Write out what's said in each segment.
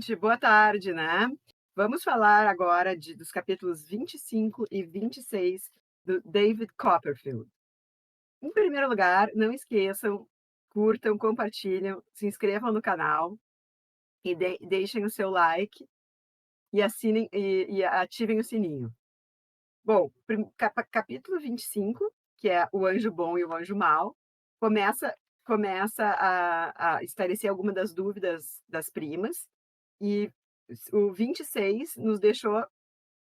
gente, boa tarde, né? Vamos falar agora dos capítulos 25 e 26 do David Copperfield. Em primeiro lugar, não esqueçam, curtam, compartilham, se inscrevam no canal e deixem o seu like e assinem e ativem o sininho. Bom, capítulo 25, que é o anjo bom e o anjo mau, começa a esclarecer algumas das dúvidas das primas, e o 26 nos deixou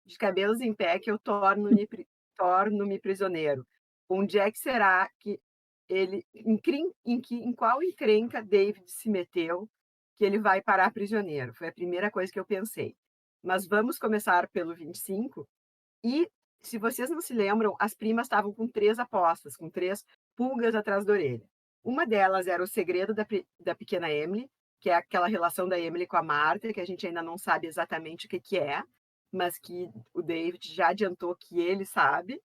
de cabelos em pé, que eu torno-me prisioneiro. Onde é que será que ele, em qual encrenca David se meteu que ele vai parar prisioneiro? Foi a primeira coisa que eu pensei. Mas vamos começar pelo 25. E, se vocês não se lembram, as primas estavam com 3 apostas, com 3 pulgas atrás da orelha. Uma delas era o segredo da pequena Emily, que é aquela relação da Emily com a Marta, que a gente ainda não sabe exatamente o que é, mas que o David já adiantou que ele sabe.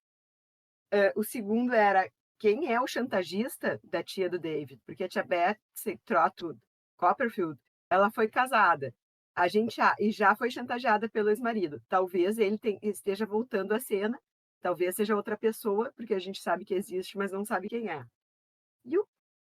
O segundo era quem é o chantagista da tia do David, porque a tia Betsy Trotwood Copperfield, ela foi casada. A gente já foi chantageada pelo ex-marido. Talvez ele esteja voltando à cena, talvez seja outra pessoa, porque a gente sabe que existe, mas não sabe quem é. E o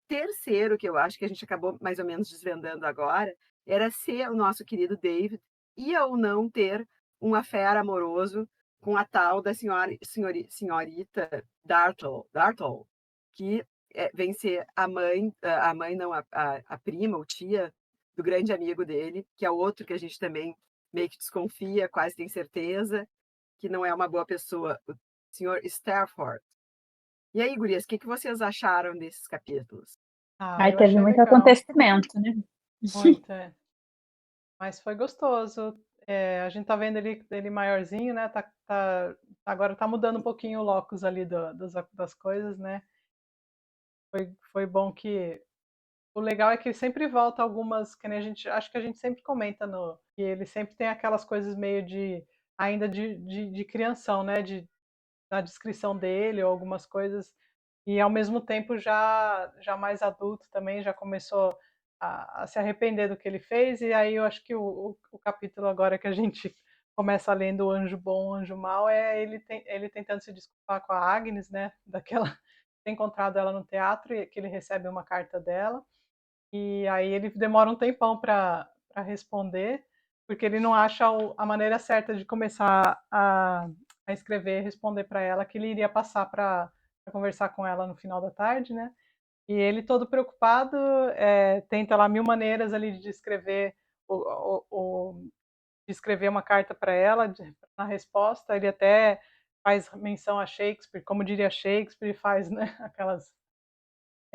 terceiro, que eu acho que a gente acabou mais ou menos desvendando agora, era se o nosso querido David ia ou não ter um affair amoroso com a tal da senhorita Dartle, que vem ser a mãe não, a prima ou tia do grande amigo dele, que é outro que a gente também meio que desconfia, quase tem certeza, que não é uma boa pessoa, o senhor Stafford. E aí, gurias, o que vocês acharam desses capítulos? Ah, Ai, eu teve achei muito legal, acontecimento, né? muito, mas foi gostoso. A gente tá vendo ele maiorzinho, né? Agora tá mudando um pouquinho o locus ali das coisas, né? Foi bom que. O legal é que ele sempre volta algumas, que nem acho que a gente sempre comenta que ele sempre tem aquelas coisas meio ainda de crianção, né? Da descrição dele ou algumas coisas, e ao mesmo tempo já mais adulto também, já começou a se arrepender do que ele fez, e aí eu acho que o capítulo agora que a gente começa lendo o anjo bom, o anjo mau, é ele tentando se desculpar com a Agnes, né, daquela ter encontrado ela no teatro e que ele recebe uma carta dela, e aí ele demora um tempão para responder, porque ele não acha a maneira certa de começar a escrever e responder para ela, que ele iria passar para conversar com ela no final da tarde, né? E ele todo preocupado, tenta lá 1000 maneiras ali de escrever de escrever uma carta para ela na resposta. Ele até faz menção a Shakespeare, como diria Shakespeare, faz, né? Aquelas.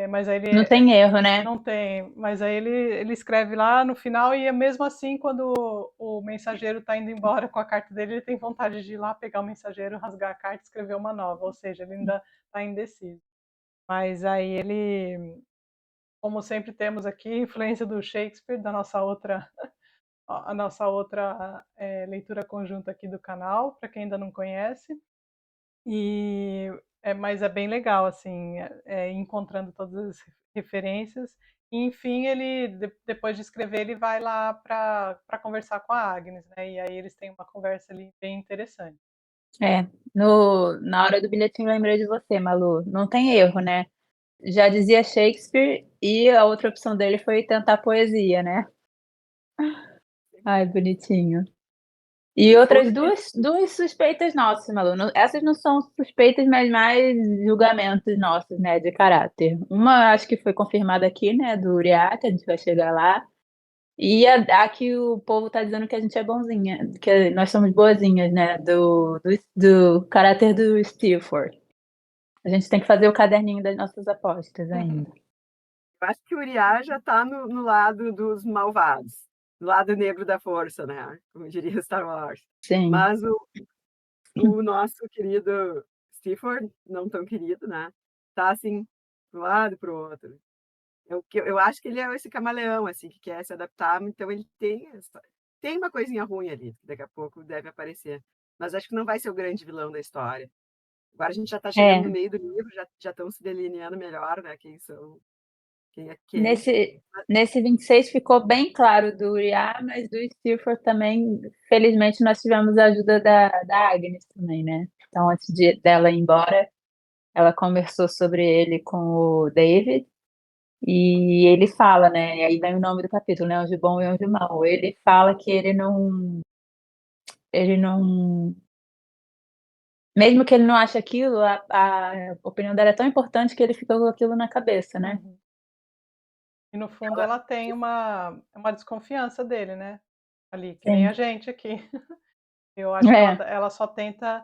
Mas aí Não tem erro, né? não tem, mas aí ele escreve lá no final, e mesmo assim, quando o mensageiro está indo embora com a carta dele, ele tem vontade de ir lá pegar o mensageiro, rasgar a carta e escrever uma nova, ou seja, ele ainda está indeciso. Mas aí ele, como sempre temos aqui, influência do Shakespeare, a nossa outra leitura conjunta aqui do canal, para quem ainda não conhece. Mas é bem legal, assim, encontrando todas as referências. E, enfim, ele, depois de escrever, ele vai lá para conversar com a Agnes, né? E aí eles têm uma conversa ali bem interessante. Na hora do bilhetinho eu lembrei de você, Malu. Não tem erro, né? Já dizia Shakespeare e a outra opção dele foi tentar poesia, né? Ai, bonitinho. E outras duas suspeitas nossas, Malu. Essas não são suspeitas, mas mais julgamentos nossos, né, de caráter. Uma acho que foi confirmada aqui, né, do Uriah, que a gente vai chegar lá. E a que o povo tá dizendo que a gente é bonzinha, que nós somos boazinhas, né, do caráter do Stillford. A gente tem que fazer o caderninho das nossas apostas ainda. Eu acho que o Uriah já está no lado dos malvados, do lado negro da força, né? Como diria Star Wars. Sim. Mas o nosso querido Stifford, não tão querido, né? Tá assim, para um lado e para o outro. Eu acho que ele é esse camaleão, assim, que quer se adaptar, então ele tem uma coisinha ruim ali, que daqui a pouco deve aparecer. Mas acho que não vai ser o grande vilão da história. Agora a gente já está chegando no É, meio do livro, já estão se delineando melhor, né? Quem são Quem é quem. Nesse 26 ficou bem claro do Uriah, mas do Stephen também, felizmente, nós tivemos a ajuda da Agnes também, né? Então, antes dela ir embora, ela conversou sobre ele com o David e ele fala, né? E aí vem o nome do capítulo, né? Anjo bom e anjo mau. Ele fala que ele não, mesmo que ele não ache aquilo, a opinião dela é tão importante que ele fica com aquilo na cabeça, né? Uhum. E no fundo Ela ela tem uma desconfiança dele, né? Ali, que nem Sim. a gente aqui. Eu acho que É. ela só tenta,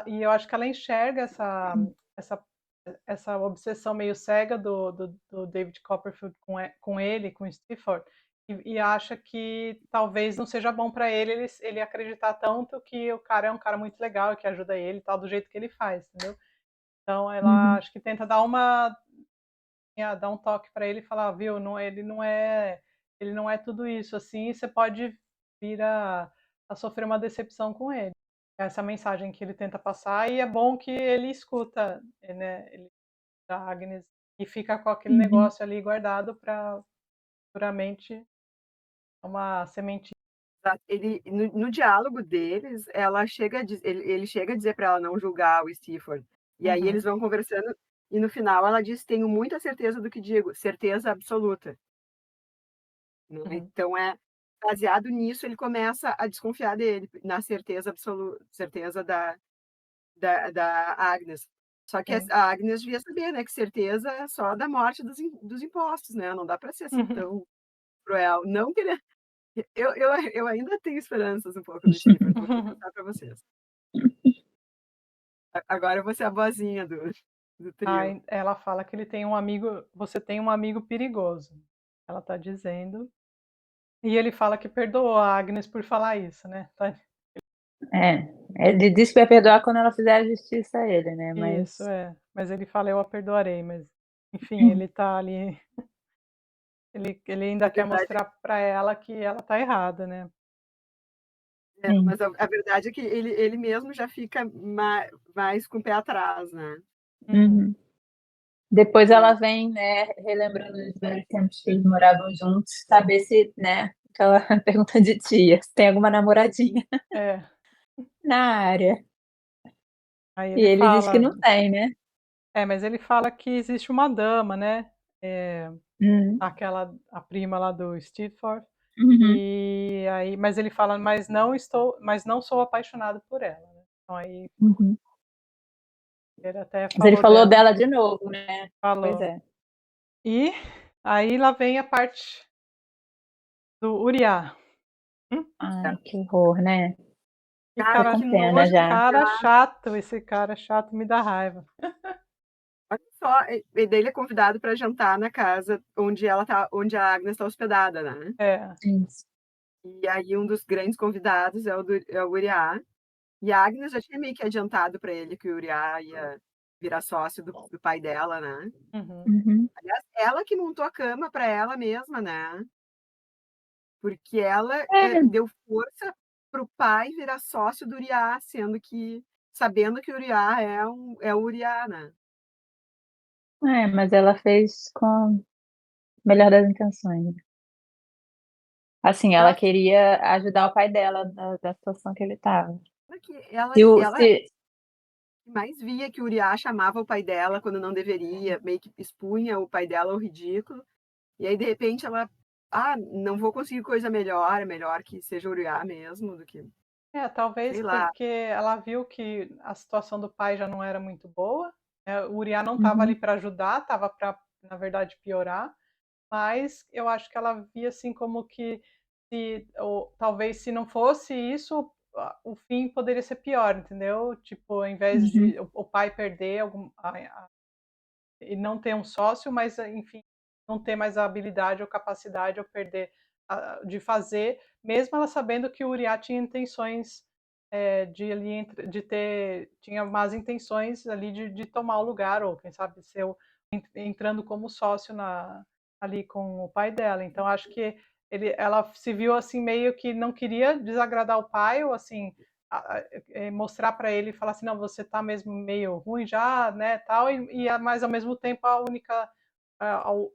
e eu acho que ela enxerga essa, essa obsessão meio cega do David Copperfield com ele, com o Stepford, e acha que talvez não seja bom para ele acreditar tanto que o cara é um cara muito legal e que ajuda ele e tal, do jeito que ele faz, entendeu? Então ela Uhum. acho que tenta dar um toque para ele e falar, viu, não, ele não é tudo isso assim, e você pode vir a sofrer uma decepção com ele. Essa mensagem que ele tenta passar, e é bom que ele escuta, né, da Agnes, e fica com aquele Uhum. negócio ali guardado para futuramente uma sementinha. Ele, no diálogo deles, ele chega a dizer para ela não julgar o Stephen. E aí Uhum, eles vão conversando, e no final ela diz: tenho muita certeza do que digo, certeza absoluta. Né? uhum, Então baseado nisso, ele começa a desconfiar dele, na certeza absoluta, certeza da Agnes. Só que sim. a Agnes devia saber, né, que certeza é só da morte dos impostos, né? Não dá para ser assim Uhum. tão cruel. Não querer. Eu ainda tenho esperanças um pouco no Stephen, vou confessar para vocês. Agora eu vou ser a boazinha do trio. Ela fala que ele tem um amigo, você tem um amigo perigoso. Ela está dizendo. E ele fala que perdoou a Agnes por falar isso, né? É. Ele disse que vai perdoar quando ela fizer a justiça a ele, né? Isso, Mas. é. Mas ele fala, eu a perdoarei, mas enfim, ele tá ali, ele ainda A quer verdade, mostrar para ela que ela tá errada, né? Sim. mas a verdade é que ele mesmo já fica mais com o pé atrás, né? Uhum. Uhum. Depois ela É, vem, né, relembrando os velhos tempos que eles moravam juntos, saber se, né, aquela pergunta de tia, se tem alguma namoradinha É. na área. Aí E ele ele diz que fala, não tem, né? mas ele fala que existe uma dama, né? Uhum. A prima lá do Stitford. Uhum. E aí, mas ele fala, mas não sou apaixonado por ela, né? Então aí Uhum. ele até Mas ele falou falou dela, dela de novo, né? Pois falou. é. E aí lá vem a parte do Uriah. Ai, que horror, né? Tô cara, com que pena nojo de já. Esse cara chato me dá raiva. olha só, e daí ele é convidado para jantar na casa onde a Agnes está hospedada, né? É. Isso. E aí um dos grandes convidados é o Uriah. E a Agnes já tinha meio que adiantado para ele que o Uriah ia virar sócio do pai dela, né? Uhum. Uhum. Aliás, ela que montou a cama para ela mesma, né? Porque ela É, deu força para o pai virar sócio do Uriah, sabendo que o Uriah é o Uriah, né? mas ela fez com a melhor das intenções. Assim, ela Ela, queria ajudar o pai dela da situação que ele estava. ela, Se o, ela se, mais via que o Uriah chamava o pai dela quando não deveria, meio que expunha o pai dela ao ridículo. E aí, de repente, ela, não vou conseguir coisa melhor, é melhor que seja o Uriah mesmo, do que, Talvez sei lá. porque ela viu que a situação do pai já não era muito boa, né? O Uriah não estava ali Uhum. para ajudar, estava para, na verdade, piorar. Mas eu acho que ela via assim como que ou talvez se não fosse isso, o fim poderia ser pior, entendeu? Tipo, ao invés Uhum. de o pai perder e não ter um sócio, mas enfim, não ter mais a habilidade ou capacidade ou perder de fazer, mesmo ela sabendo que o Uriah tinha intenções de ter, tinha más intenções ali de tomar o lugar, ou quem sabe ser entrando como sócio ali com o pai dela. Então acho que ela se viu assim meio que não queria desagradar o pai, ou assim mostrar para ele e falar assim, não, você tá mesmo meio ruim já, né, tal, mas ao mesmo tempo a única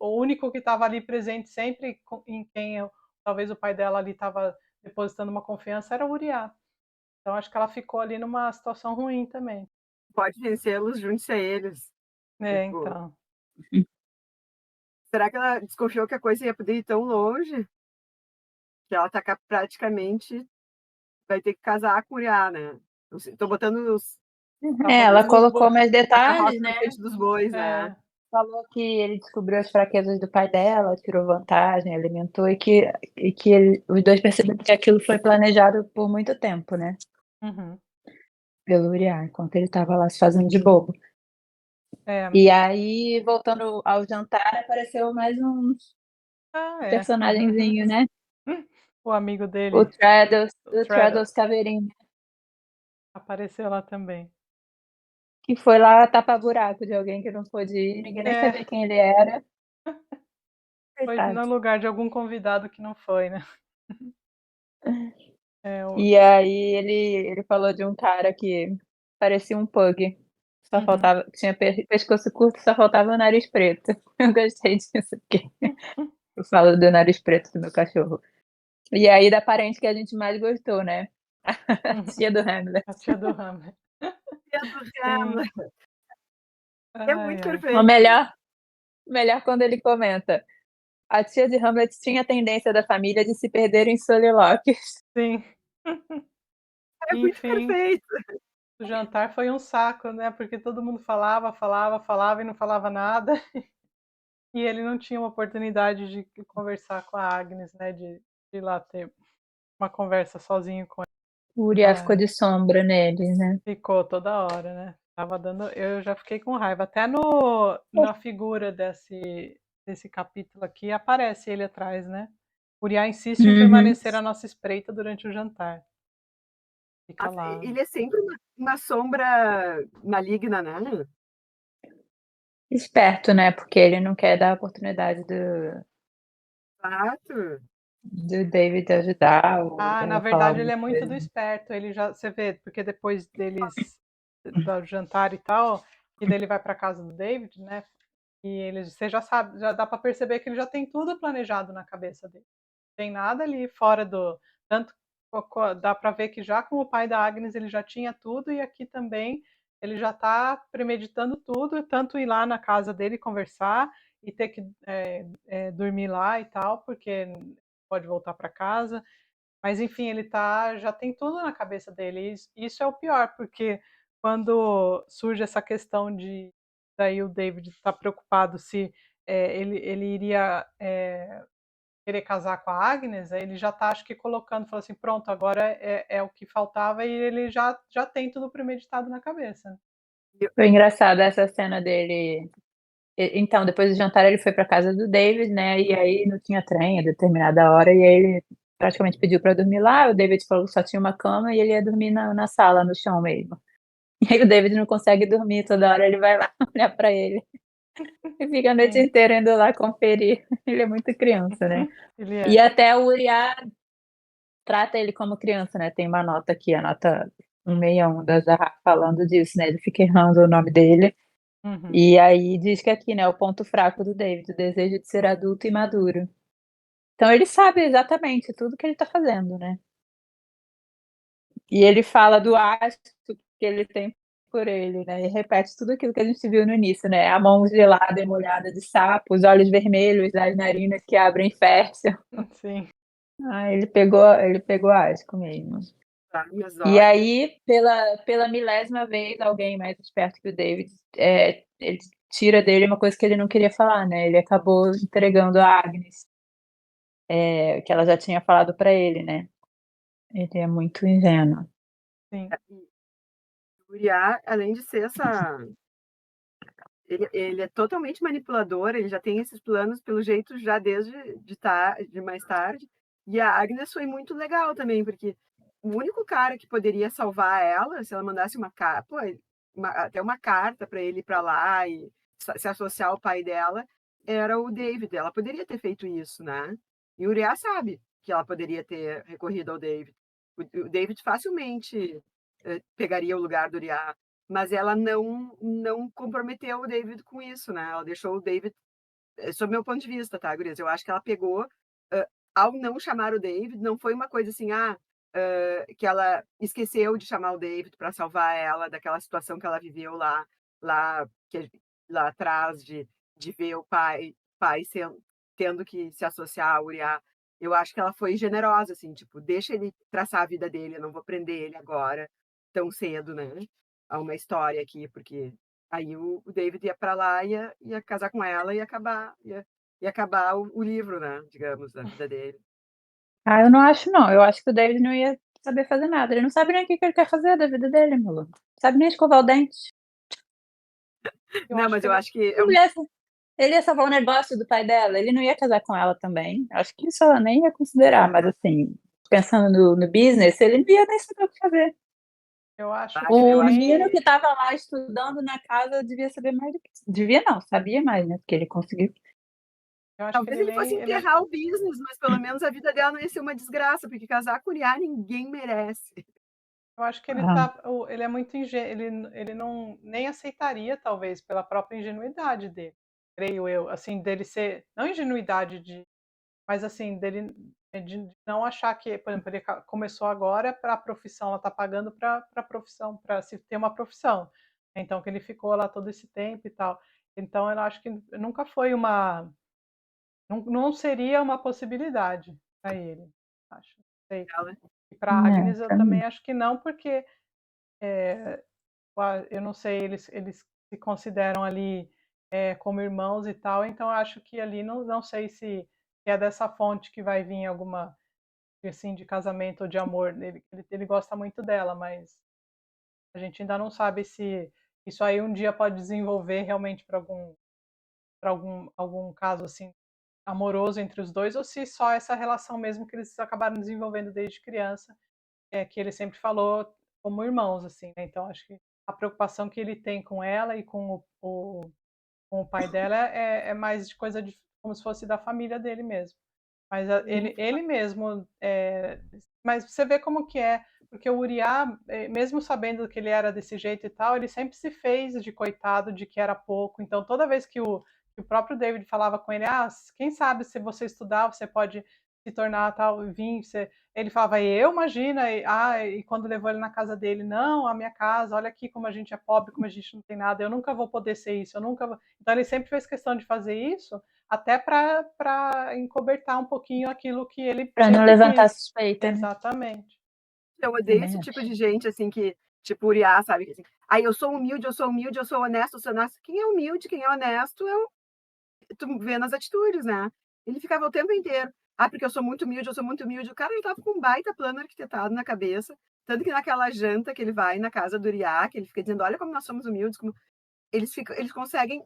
o único que estava ali presente sempre, em quem talvez o pai dela ali estava depositando uma confiança, era o Uriah. Então acho que ela ficou ali numa situação ruim também. Pode vencê-los, junte-se a eles. Tipo, Então. será que ela desconfiou que a coisa ia poder ir tão longe? Que ela tá praticamente vai ter que casar com o Uriah, né? Tô botando Tá Ela botando colocou mais a carroça detalhes, na né? frente dos bois, né? É. Falou que ele descobriu as fraquezas do pai dela, tirou vantagem, alimentou os dois perceberam que aquilo foi planejado por muito tempo, né? Uhum. Pelo Uriah, enquanto ele estava lá se fazendo de bobo. É. E aí, voltando ao jantar, apareceu mais um É. personagenzinho, né? O amigo O dele, O Traddles, Traddles Caveirinha, apareceu lá também. que foi lá tapar buraco de alguém que não pôde ir, ninguém nem sabia É, quem ele era. foi Coitado. no lugar de algum convidado que não foi, né? É, E aí ele falou de um cara que parecia um pug. Só Uhum. faltava, tinha pescoço curto, só faltava o nariz preto. Eu gostei disso, porque eu falo do nariz preto do meu cachorro. E aí da parente que a gente mais gostou, né? A tia do Hamlet. A tia do Hamlet. Sim. É muito Ai, ai. O perfeito. melhor quando ele comenta. A tia de Hamlet tinha a tendência da família de se perder em soliloquies. Sim. É muito Enfim, perfeito. o jantar foi um saco, né? Porque todo mundo falava e não falava nada. E ele não tinha uma oportunidade de conversar com a Agnes, né? De ir lá ter uma conversa sozinho com O Uriah ficou ela. de sombra nele, né? Ficou toda hora, né? Tava dando. Eu já fiquei com raiva. Até na figura desse capítulo aqui aparece ele atrás, né? Uriah insiste em Uhum. permanecer à nossa espreita durante o jantar. Fica Nossa, lá. ele é sempre uma sombra maligna, né? Esperto, né? Porque ele não quer dar a oportunidade Exato. do David ajudar ou Ah, na dela falar verdade ele alguma é muito do coisa. esperto. Ele já, você vê, porque depois deles do jantar e tal, e daí ele vai para casa do David, né? E ele, você já sabe, já dá para perceber que ele já tem tudo planejado na cabeça dele. Não tem nada ali fora do tanto dá para ver que já com o pai da Agnes ele já tinha tudo e aqui também ele já está premeditando tudo, tanto ir lá na casa dele conversar e ter que dormir lá e tal, porque pode voltar para casa. Mas enfim, ele já tem tudo na cabeça dele. E isso é o pior, porque quando surge essa questão de daí o David está preocupado se ele iria querer casar com a Agnes, ele já está, acho que, colocando, falou assim, pronto, agora é o que faltava e ele já tem tudo premeditado na cabeça. Né? Foi engraçado essa cena dele. Então, depois do jantar, ele foi para casa do David, né? E aí não tinha trem a determinada hora, e aí ele praticamente pediu para dormir lá. O David falou que só tinha uma cama e ele ia dormir na sala, no chão mesmo. E aí o David não consegue dormir, toda hora ele vai lá olhar para ele e fica a noite Sim. inteira indo lá conferir. Ele é muito criança, né? Ele E é. até o Uriah trata ele como criança, né? Tem uma nota aqui, a nota 161 da Zahra falando disso, né? Ele fica errando o nome dele. Uhum. E aí diz que aqui, né, o ponto fraco do David, o desejo de ser adulto e maduro. Então ele sabe exatamente tudo que ele tá fazendo, né. E ele fala do asco que ele tem por ele, né, e repete tudo aquilo que a gente viu no início, né, a mão gelada e molhada de sapo, os olhos vermelhos, as narinas que abrem fértil. Sim. Ah, ele pegou asco mesmo. Tá, mas E ó, aí, pela milésima vez, alguém mais esperto que o David, ele tira dele uma coisa que ele não queria falar, né, ele acabou entregando a Agnes, que ela já tinha falado pra ele, né. Ele é muito ingênuo. Sim. o Uriah, além de ser essa. Ele é totalmente manipulador, ele já tem esses planos, pelo jeito, já desde de mais tarde. E a Agnes foi muito legal também, porque o único cara que poderia salvar ela, se ela mandasse uma carta, até uma carta para ele ir para lá e se associar ao pai dela, era o David. Ela poderia ter feito isso, né? E o Uriah sabe que ela poderia ter recorrido ao David. O David facilmente pegaria o lugar do Uriah, mas ela não comprometeu o David com isso, né? Ela deixou o David sob meu ponto de vista, tá, gurias? Eu acho que ela pegou, ao não chamar o David, não foi uma coisa assim, que ela esqueceu de chamar o David para salvar ela daquela situação que ela viveu lá, lá atrás, de ver o pai tendo que se associar a Uriah. Eu acho que ela foi generosa, assim, tipo, deixa ele traçar a vida dele, eu não vou prender ele agora, tão cedo, né? A uma história aqui, porque aí o David ia para lá, ia casar com ela e ia acabar o livro, né? Digamos, da vida dele. Ah, eu não acho não, eu acho que o David não ia saber fazer nada, ele não sabe nem o que que ele quer fazer da vida dele, Malu. Não sabe nem escovar o dente. Eu Não, acho mas que eu ele acho que Ele ia salvar o negócio do pai dela, ele não ia casar com ela também. Acho que isso ela nem ia considerar, mas assim, pensando no business, ele não ia nem saber o que fazer. eu O acho menino que que estava lá estudando na casa devia saber mais do que. Devia não, sabia mais, né? Porque ele conseguiu. eu acho que talvez ele ele fosse nem ele enterrar o business, mas pelo menos a vida dela não ia ser uma desgraça, porque casar com o Uriah ninguém merece. eu acho que ele Ah, tá ele é muito ele não nem aceitaria talvez pela própria ingenuidade dele, creio eu, assim, dele ser não ingenuidade de mas assim, dele de não achar que, por exemplo, ele começou agora para a profissão, ela está pagando para a profissão, para se ter uma profissão. Então, que ele ficou lá todo esse tempo e tal. Então, eu acho que nunca foi uma. Não seria uma possibilidade para ele, acho. Não sei. Ela, E para a Agnes, eu pra mim. também acho que não, porque eu não sei, eles se consideram ali como irmãos e tal, então eu acho que ali não sei se é dessa fonte que vai vir alguma assim de casamento ou de amor. Ele gosta muito dela, mas a gente ainda não sabe se isso aí um dia pode desenvolver realmente para algum caso assim amoroso entre os dois, ou se só essa relação mesmo que eles acabaram desenvolvendo desde criança, que ele sempre falou como irmãos, assim, né? Então acho que a preocupação que ele tem com ela e com o pai dela é mais de coisa de como se fosse da família dele mesmo. Mas ele mesmo, mas você vê como que é, porque o Uriah, mesmo sabendo que ele era desse jeito e tal, ele sempre se fez de coitado, de que era pouco. Então, toda vez que o próprio David falava com ele, quem sabe se você estudar, você pode se tornar tal, vir, ele falava, eu, imagina, e quando levou ele na casa dele, não, a minha casa, olha aqui como a gente é pobre, como a gente não tem nada, eu nunca vou poder ser isso, eu nunca vou. Então, ele sempre fez questão de fazer isso, até para encobertar um pouquinho aquilo que ele Pra não sempre levantar quis. suspeita, né? Exatamente. eu odeio esse Também tipo acho. de gente, assim, que, tipo, Uriah, sabe? Assim, aí eu sou humilde, eu sou humilde, eu sou honesto, eu sou honesto. Quem é humilde, quem é honesto, tu vê nas atitudes, né? Ele ficava o tempo inteiro. Porque eu sou muito humilde, eu sou muito humilde. O cara, ele tava com um baita plano arquitetado na cabeça. Tanto que naquela janta que ele vai na casa do Uriah, que ele fica dizendo, olha como nós somos humildes, como eles conseguem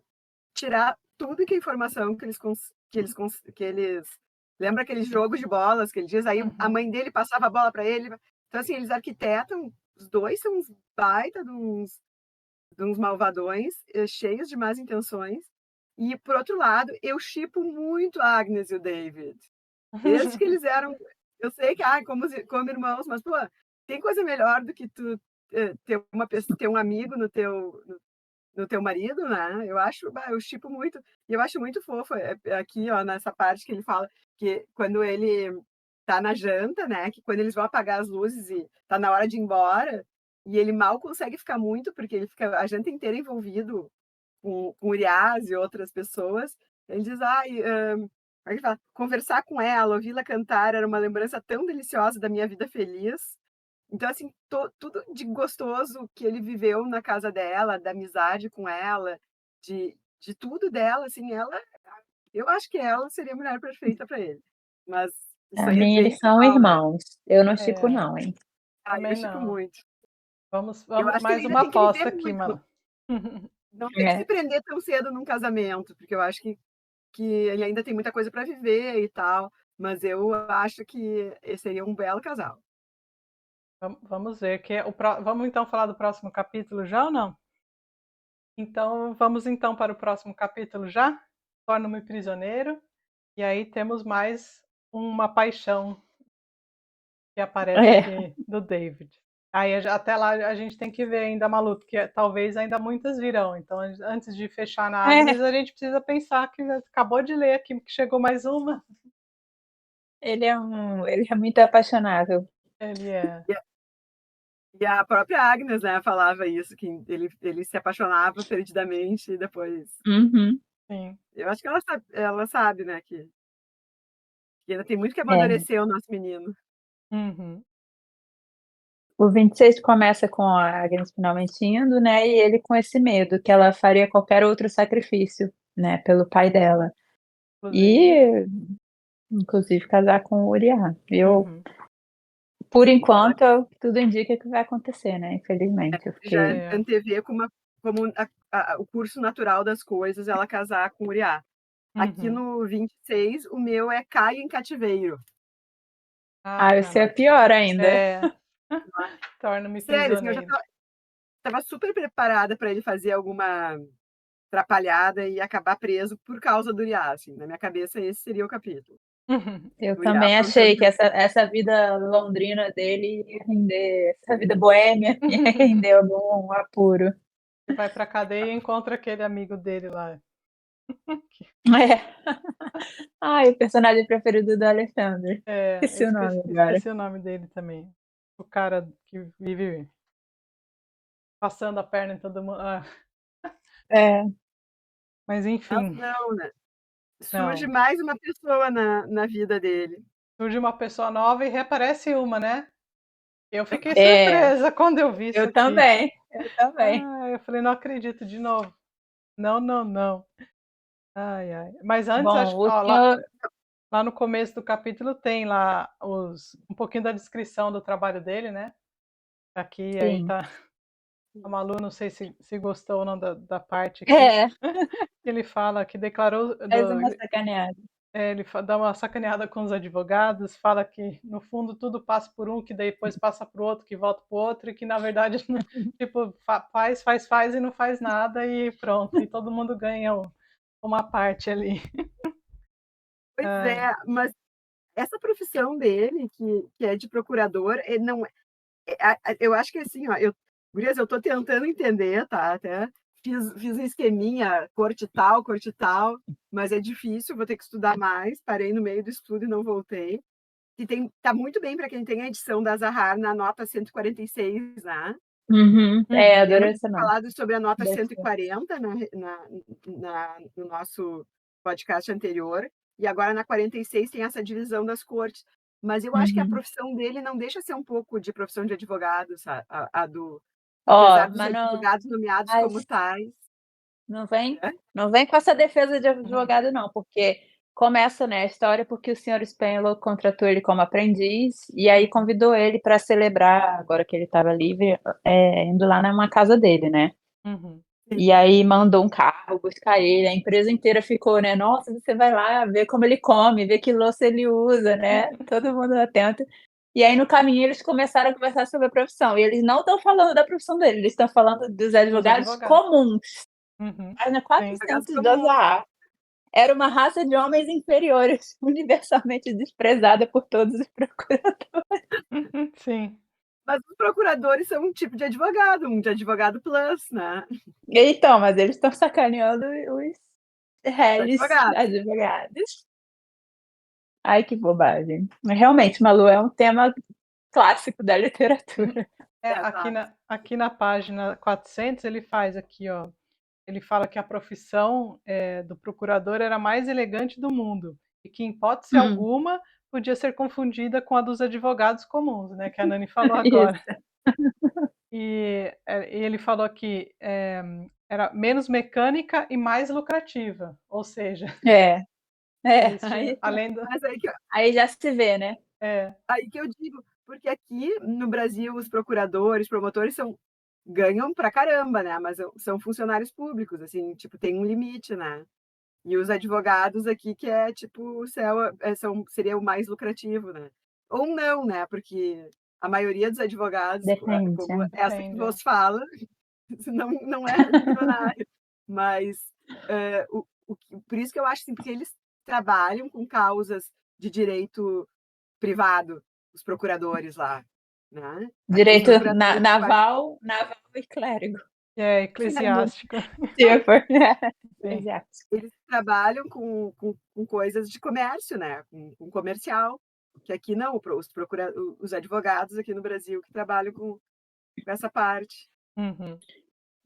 tirar tudo que é informação que eles lembra aquele jogo de bolas que ele diz, aí a Uhum. mãe dele passava a bola para ele. Então assim, eles arquitetam, os dois são uns baita de uns malvadões, cheios de más intenções. E por outro lado, eu shippo muito a Agnes e o David. Desde que eles eram, eu sei que como irmãos, mas pô, tem coisa melhor do que tu ter um amigo no teu marido, né? Eu shippo muito. E eu acho muito fofo aqui, ó, nessa parte que ele fala que quando ele tá na janta, né? Que quando eles vão apagar as luzes e tá na hora de ir embora, e ele mal consegue ficar muito, porque ele fica a janta inteira envolvido com Urias e outras pessoas. Ele diz, aí ele fala, conversar com ela, ouvi-la cantar, era uma lembrança tão deliciosa da minha vida feliz. Então, assim, tudo de gostoso que ele viveu na casa dela, da amizade com ela, de tudo dela, assim, eu acho que ela seria a mulher perfeita para ele. Mas isso Pra aí é mim, bem eles são pessoal, né? irmãos. Eu não chipo, É, não, hein? Eu também chipo não. muito. Eu Vamos acho que ele mais ainda uma tem que viver aposta aqui, muito, Malu. não tem que se É. prender tão cedo num casamento, porque eu acho que ele ainda tem muita coisa para viver e tal. Mas eu acho que esse seria um belo casal. Vamos ver. Vamos então falar do próximo capítulo já ou não? Então, vamos então para o próximo capítulo já? Torno-me prisioneiro. E aí temos mais uma paixão que aparece É. aqui do David. Aí até lá a gente tem que ver ainda, Malu, porque talvez ainda muitas virão. Então, antes de fechar na Agnes, a gente precisa pensar que acabou de ler aqui que chegou mais uma. Ele é muito apaixonável. Ele é. E a própria Agnes, né, falava isso, que ele se apaixonava perdidamente e depois. Uhum. Sim. Eu acho que ela sabe, né, que ainda tem muito que É. amadurecer o nosso menino. Uhum. O 26 começa com a Agnes finalmente indo, né, e ele com esse medo que ela faria qualquer outro sacrifício, né, pelo pai dela. Inclusive. E, inclusive, casar com o Uriah. Uhum. Por enquanto, tudo indica que vai acontecer, né, infelizmente. Eu Já fiquei antevê como o curso natural das coisas, ela casar com o Uriah. Aqui Uhum. no 26, o meu é Caio em Cativeiro. isso é Caramba. pior ainda. É. Torna-me Sério, assim, eu já prisioneiro. tava super preparada para ele fazer alguma atrapalhada e acabar preso por causa do Uriah, assim. Na minha cabeça, esse seria o capítulo. Eu O Uriah também aprontando. achei que essa vida londrina dele ia render, essa vida boêmia ia render algum apuro. E vai pra cadeia e encontra aquele amigo dele lá. É. Ai, o personagem preferido do Alexandre. É, Esqueci o nome agora. esqueci o nome dele também. O cara que vive passando a perna em todo mundo. É. Mas Mas enfim, não, né? Surge não. mais uma pessoa na vida dele. Surge uma pessoa nova e reaparece uma, né? Eu fiquei É, surpresa quando eu vi isso eu aqui. também, eu também. Eu falei, não acredito de novo. Não, não, não. Ai, ai. Mas antes, Bom, o ó, senhor lá no começo do capítulo tem lá um pouquinho da descrição do trabalho dele, né? Aqui, aí sim. tá. A Malu, não sei se gostou ou não da parte aqui. É, Ele fala que declarou. faz uma sacaneada. Ele dá uma sacaneada com os advogados, fala que no fundo tudo passa por um, que depois passa para o outro, que volta para o outro, e que na verdade, tipo, faz e não faz nada e pronto, e todo mundo ganha uma parte ali. Pois Ai. é, mas essa profissão dele, que é de procurador, ele não eu acho que assim, ó, gurias, eu tô tentando entender, tá? Até fiz um esqueminha, corte tal, mas é difícil, vou ter que estudar mais. Parei no meio do estudo e não voltei. E tá muito bem para quem tem a edição da Zahar na nota 146, né? Uhum. Eu não Adorei tinha esse nome. falado sobre a nota Deve ser. 140 no nosso podcast anterior, e agora na 46 tem essa divisão das cortes. Mas eu acho que a Uhum. profissão dele não deixa ser um pouco de profissão de advogado, sabe? Apesar Ó, dos mas não, advogados nomeados ai, como tais. não vem, Né? não vem com essa defesa de Uhum. advogado não, porque começa, né, a história porque o senhor Spenlow contratou ele como aprendiz, e aí convidou ele para celebrar, agora que ele estava livre, indo lá numa casa dele, né. Uhum. E aí mandou um carro buscar ele, a empresa inteira ficou, né: "Nossa, você vai lá ver como ele come, ver que louça ele usa", né, todo mundo atento. E aí no caminho eles começaram a conversar sobre a profissão, e eles não estão falando da profissão dele, eles estão falando dos Dos advogados advogados. comuns. Uhum. Página Sim. 400 da Zahar. Era uma raça de homens inferiores, universalmente desprezada por todos os procuradores. Sim. Mas os procuradores são um tipo de advogado plus, né? Então, mas eles estão sacaneando os Os réis advogados. advogados. Ai, que bobagem. Mas realmente, Malu, é um tema clássico da literatura. Exato. Aqui na página 400 ele faz aqui, ó. Ele fala que a profissão do procurador era a mais elegante do mundo e que, em hipótese Hum, alguma, podia ser confundida com a dos advogados comuns, né, que a Nani falou agora. isso. E ele falou que era menos mecânica e mais lucrativa, ou seja, É, eles tinham, aí além do. Mas aí já se vê, né. É, aí que eu digo, porque aqui no Brasil os procuradores, promotores ganham pra caramba, né? Mas são funcionários públicos, assim, tipo, tem um limite, né? E os advogados aqui que é tipo o céu seria o mais lucrativo, né? Ou não, né? Porque a maioria dos advogados, Depende, como é. essa que depende. vos fala, não é milionário. Mas por isso que eu acho assim, porque eles trabalham com causas de direito privado, os procuradores lá. né? Aqueles Direito procuradores que fazem naval e clérigo. É, muito. eclesiástico. Tipo, Sim. exato. Eles trabalham com coisas de comércio, né? Com comercial. Que aqui não, os advogados aqui no Brasil que trabalham com essa parte. Uhum.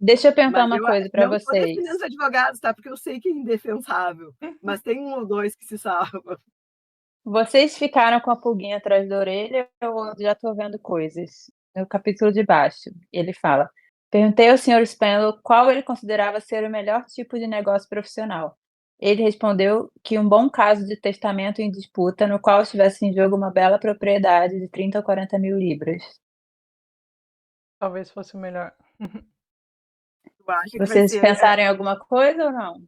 Deixa eu perguntar Mas uma eu coisa para não estou defendendo os vocês. advogados, tá? Porque eu sei que é indefensável. Mas tem um ou dois que se salvam. Vocês ficaram com a pulguinha atrás da orelha ou eu já estou vendo coisas? No capítulo de baixo, ele fala: "Perguntei ao Sr. Spenlow qual ele considerava ser o melhor tipo de negócio profissional. Ele respondeu que um bom caso de testamento em disputa, no qual estivesse em jogo uma bela propriedade de 30 ou 40 mil libras." Talvez fosse o melhor. Tu acha que vai Vocês ser pensaram em alguma coisa ou não?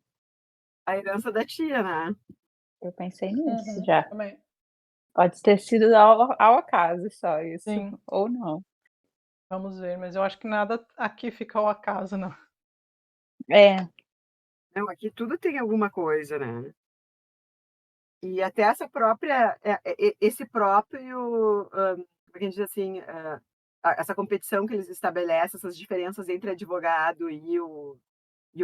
a herança da tia, né? Eu pensei nisso Uhum. já. Também. Pode ter sido ao acaso só isso, Sim, ou não. vamos ver. Mas eu acho que nada aqui fica ao acaso, não. É, Não, aqui tudo tem alguma coisa, né? E até essa própria, esse próprio, como é que a gente diz assim, essa competição que eles estabelecem, essas diferenças entre advogado e o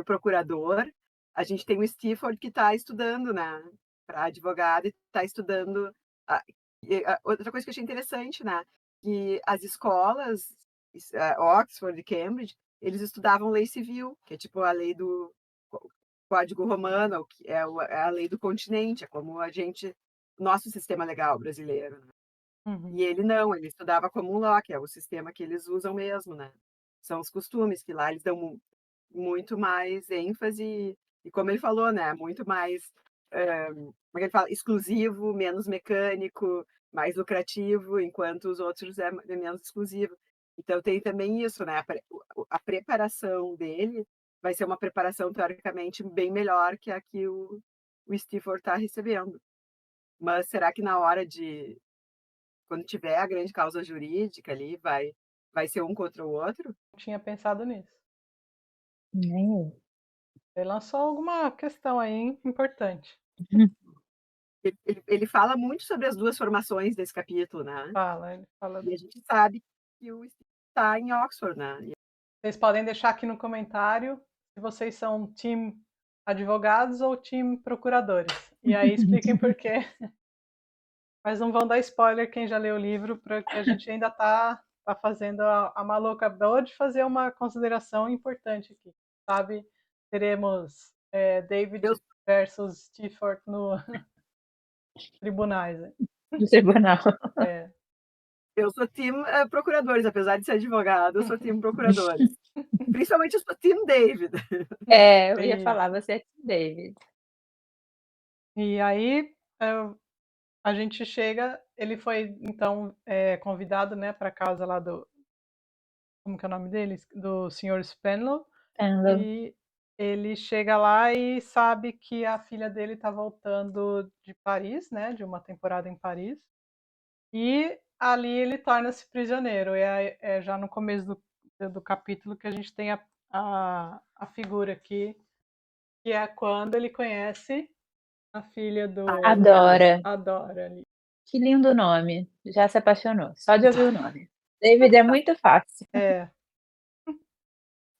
procurador, a gente tem o Stifford que está estudando, né, para advogado e está estudando. Outra coisa que eu achei interessante, né, que as escolas, Oxford e Cambridge, eles estudavam lei civil, que é tipo a lei do Código Romano, que é a lei do continente, é como nosso sistema legal brasileiro, né? Uhum. E ele não, ele estudava common law, que é o sistema que eles usam mesmo, né? São os costumes, que lá eles dão muito mais ênfase, e como ele falou, né? Muito mais, como é que ele fala? Exclusivo, menos mecânico, mais lucrativo, enquanto os outros é menos exclusivo. Então tem também isso, né? A preparação dele vai ser uma preparação teoricamente bem melhor que a que o Stifford está recebendo. Mas será que na hora quando tiver a grande causa jurídica ali, vai ser um contra o outro? Não tinha pensado nisso. nem eu. Ele lançou alguma questão aí importante. Ele fala muito sobre as duas formações desse capítulo, né? Ele fala. E a gente sabe que o Steve está em Oxford, né? Vocês podem deixar aqui no comentário se vocês são time advogados ou time procuradores. E aí expliquem por quê. Mas não vão dar spoiler quem já leu o livro, porque a gente ainda tá fazendo. A Malu acabou de fazer uma consideração importante aqui. Sabe? Teremos Eu, David versus Stifford no tribunais. No tribunal. É. eu sou time procuradores, apesar de ser advogado, eu sou time procuradores. Principalmente eu sou time David. É, eu ia E, falar, você é Tim David. e aí a gente chega, ele foi então convidado, né, para casa lá do, como que é o nome dele? Do Sr. Spenlow. Entendo. E ele chega lá e sabe que a filha dele está voltando de Paris, né, de uma temporada em Paris. E ali ele torna-se prisioneiro. É já no começo do capítulo que a gente tem a figura aqui, que é quando ele conhece a filha Ai, do meu Deus. Adora. Adora ali. Que lindo nome. Já se apaixonou, só de ouvir o nome. David é muito fácil. É,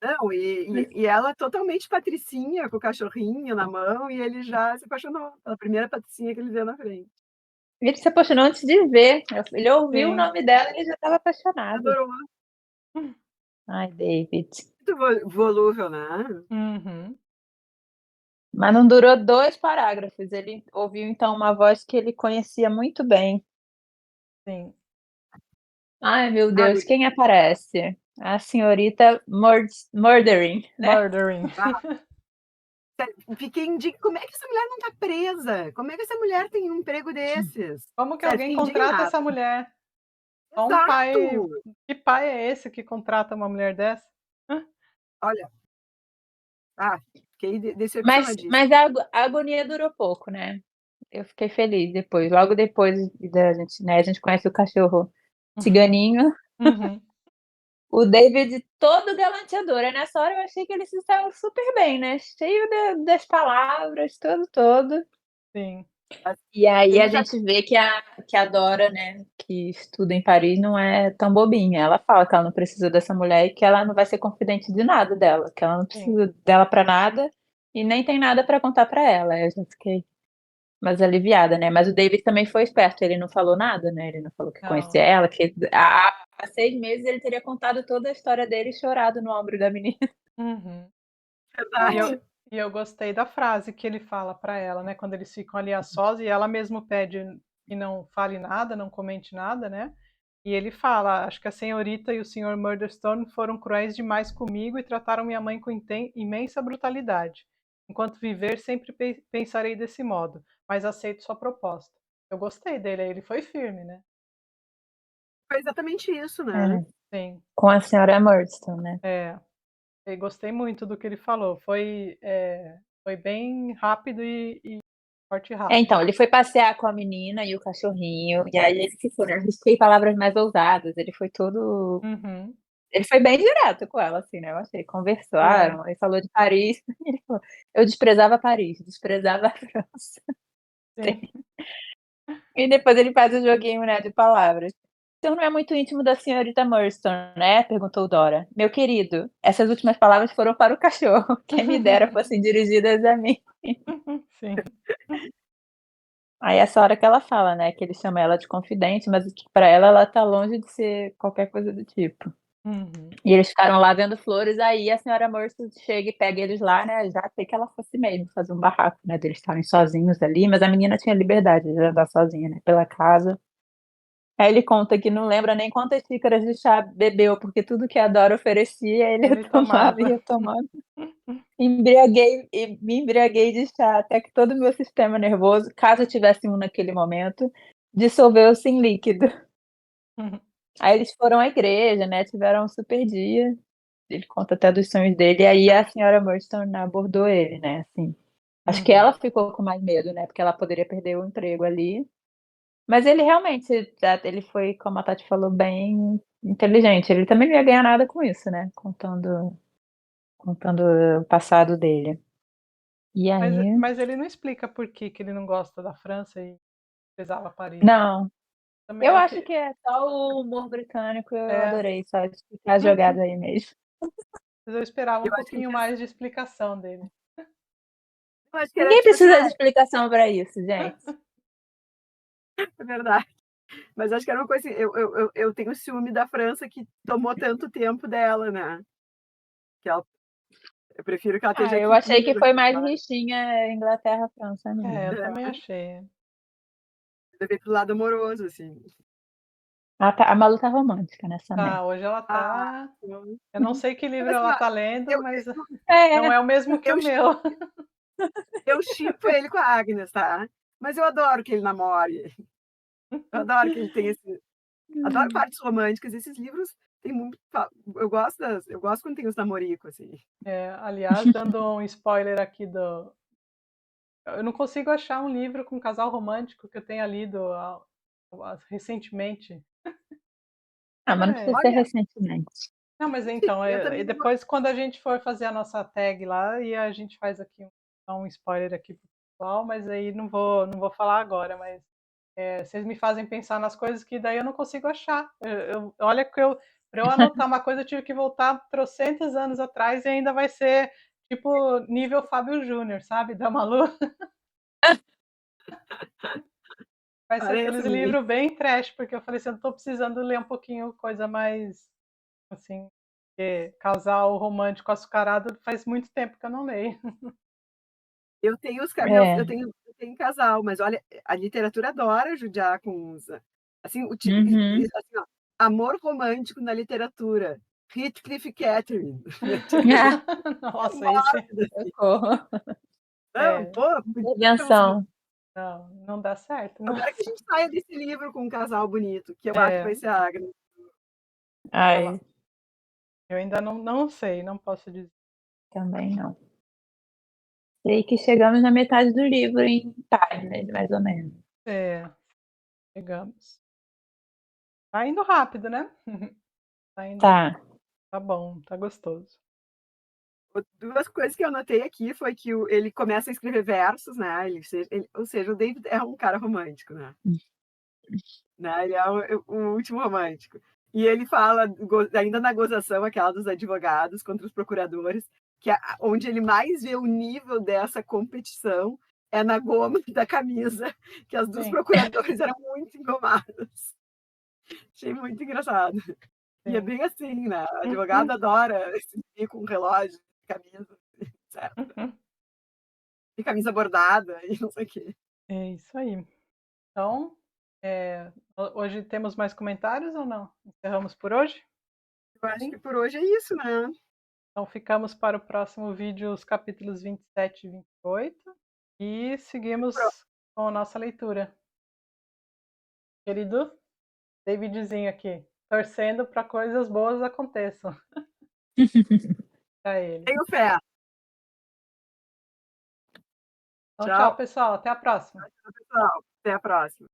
Não, e ela totalmente patricinha, com o cachorrinho na mão, e ele já se apaixonou pela primeira patricinha que ele viu na frente. Ele se apaixonou antes de ver. Ele ouviu o sim. nome dela e ele já estava apaixonado. Adorou. Ai, David. Muito volúvel, né? Uhum, Mas não durou 2 parágrafos. Ele ouviu então uma voz que ele conhecia muito bem. sim. Ai, meu Ah, Deus, quem aparece? A senhorita Murdering, né? Murdering. fiquei indignada. Como é que essa mulher não tá presa? Como é que essa mulher tem um emprego desses? Como que Sério, alguém fiquei contrata indignada. essa mulher? Só um Exato! pai. Que pai é esse que contrata uma mulher dessa? Olha, fiquei Mas decepcionadíssima. mas a agonia durou pouco, né. Eu fiquei feliz depois, logo depois da gente, né, a gente conhece o cachorro ciganinho, Uhum, o David todo galanteador, aí nessa hora eu achei que ele se saiu super bem, né, cheio das palavras, todo. sim. E aí Ele a já gente vê que a Dora, né, que estuda em Paris, não é tão bobinha. Ela fala que ela não precisa dessa mulher e que ela não vai ser confidente de nada dela, que ela não Sim. precisa dela pra nada e nem tem nada pra contar pra ela. Aí eu já fiquei mais aliviada, né? Mas o David também foi esperto, ele não falou nada, né? Ele não falou que conhecia Não. ela, que há 6 meses ele teria contado toda a história dele e chorado no ombro da menina. Uhum. E eu, verdade. e eu gostei da frase que ele fala para ela, né? Quando eles ficam ali a sós e ela mesmo pede que não fale nada, não comente nada, né? E ele fala: acho que a senhorita e o senhor Murdstone foram cruéis demais comigo e trataram minha mãe com imensa brutalidade. Enquanto viver, sempre pensarei desse modo, mas aceito sua proposta. Eu gostei dele, ele foi firme, né? Foi exatamente isso, né? É, Sim, com a senhora Murdstone, né? é. Eu gostei muito do que ele falou. Foi bem rápido e forte e rápido. Então, ele foi passear com a menina e o cachorrinho, e aí ele ficou, né? Arrisquei palavras mais ousadas, ele foi todo. Uhum. Ele foi bem direto com ela, assim, né? Eu achei. É, Conversaram, aí falou de Paris. Ele falou: eu desprezava Paris, desprezava a França. sim. E depois ele faz o joguinho, né, de palavras. Então não é muito íntimo da senhorita Murdstone, né? Perguntou Dora. Meu querido, essas últimas palavras foram para o cachorro. Quem me dera fossem dirigidas a mim. Sim. Aí essa hora que ela fala, né, que ele chama ela de confidente, mas que pra ela tá longe de ser qualquer coisa do tipo. Uhum. E eles ficaram lá vendo flores, aí a senhora Murdstone chega e pega eles lá, né, já achei que ela fosse mesmo fazer um barraco, né, deles estarem sozinhos ali, mas a menina tinha liberdade de andar sozinha, né, pela casa. Aí ele conta que não lembra nem quantas xícaras de chá bebeu, porque tudo que a Dora oferecia ele Ele tomava e tomava. ia tomando. Me embriaguei de chá, até que todo o meu sistema nervoso, caso eu tivesse um naquele momento, dissolveu-se em líquido. Aí eles foram à igreja, né, tiveram um super dia, ele conta até dos sonhos dele, e aí a senhora Murdstone abordou ele, né, assim. Acho que ela Uhum. ficou com mais medo, né, porque ela poderia perder o emprego ali. Mas ele realmente, ele foi, como a Tati falou, bem inteligente. Ele também não ia ganhar nada com isso, né, contando o passado dele. E aí Mas ele não explica por que que ele não gosta da França e pesava Paris. não, Também eu é o acho que que é só o humor britânico, eu é. adorei só ficar jogado aí mesmo. Mas eu esperava um Eu acho que ele pouquinho mais de explicação dele. eu acho que era Ninguém tipo assim, precisa de explicação pra isso, gente. é verdade. Mas acho que era uma coisa assim, eu tenho ciúme da França que tomou tanto tempo dela, né? Que ela, eu prefiro que ela esteja Eu aqui achei que comigo, foi assim, mais sabe? rixinha Inglaterra-França É, mesmo. eu também achei. Levei pro lado amoroso, assim. A Malu tá romântica nessa Tá, merda. hoje ela Ah, tá. não. Eu não sei que livro Assim, ela ó, tá lendo, eu, mas não É, é o mesmo que o eu, meu. eu shippo ele com a Agnes, tá? Mas eu adoro que ele namore. Eu adoro que ele tenha esse. Adoro partes românticas. Esses livros tem muito. Eu gosto quando tem os namoricos, assim. É, aliás, dando um spoiler aqui do. Eu não consigo achar um livro com casal romântico que eu tenha lido recentemente. mas não É. precisa ser Olha, recentemente. Não, mas então, eu e também não gosto. depois quando a gente for fazer a nossa tag lá, e a gente faz aqui um spoiler aqui pro pessoal, mas aí não vou falar agora, mas vocês me fazem pensar nas coisas que daí eu não consigo achar. Olha que para eu anotar uma coisa, eu tive que voltar trocentos anos atrás e ainda vai ser tipo nível Fábio Júnior, sabe? Da Malu. Vai ser Parece aqueles mesmo. livros bem trash, porque eu falei assim, eu tô precisando ler um pouquinho coisa mais assim, casal romântico açucarado faz muito tempo que eu não leio. Eu tenho os caminhos, É. eu tenho casal, mas olha, a literatura adora judiar com os. Assim, Uhum. assim, ó, amor romântico na literatura. Heathcliff e Catherine. Tipo, Nossa, esse mórbido. Socorro. Não, é, pô, podia ter uns. Intervenção. não, não dá certo. Não. Tomara que a gente saia desse livro com um casal bonito, que eu acho que É, vai ser a Agnes. Ai, eu ainda não sei, não posso dizer. também não. Sei que chegamos na metade do livro em páginas, mais ou menos. É, chegamos. Tá indo rápido, né? Tá indo, Tá. tá bom, tá gostoso. Duas coisas que eu anotei aqui foi que ele começa a escrever versos, né? Ou seja, o David é um cara romântico, né? Ele é o último romântico. E ele fala, ainda na gozação, aquela dos advogados contra os procuradores, que onde ele mais vê o nível dessa competição é na goma da camisa, que as dos Sim. procuradores eram muito engomadas. Achei muito engraçado. E é Sim. bem assim, né? A advogada adora esse com relógio, camisa, etc. E camisa bordada e não sei o quê. É isso aí. Então, hoje temos mais comentários ou não? Encerramos por hoje? Eu acho Sim. que por hoje é isso, né? Então, ficamos para o próximo vídeo, os capítulos 27 e 28. E seguimos com a nossa leitura. Querido Davidzinho aqui, torcendo para coisas boas aconteçam. Para ele. Tenho fé. Então, tchau, pessoal. Até a próxima. Pessoal. Até a próxima.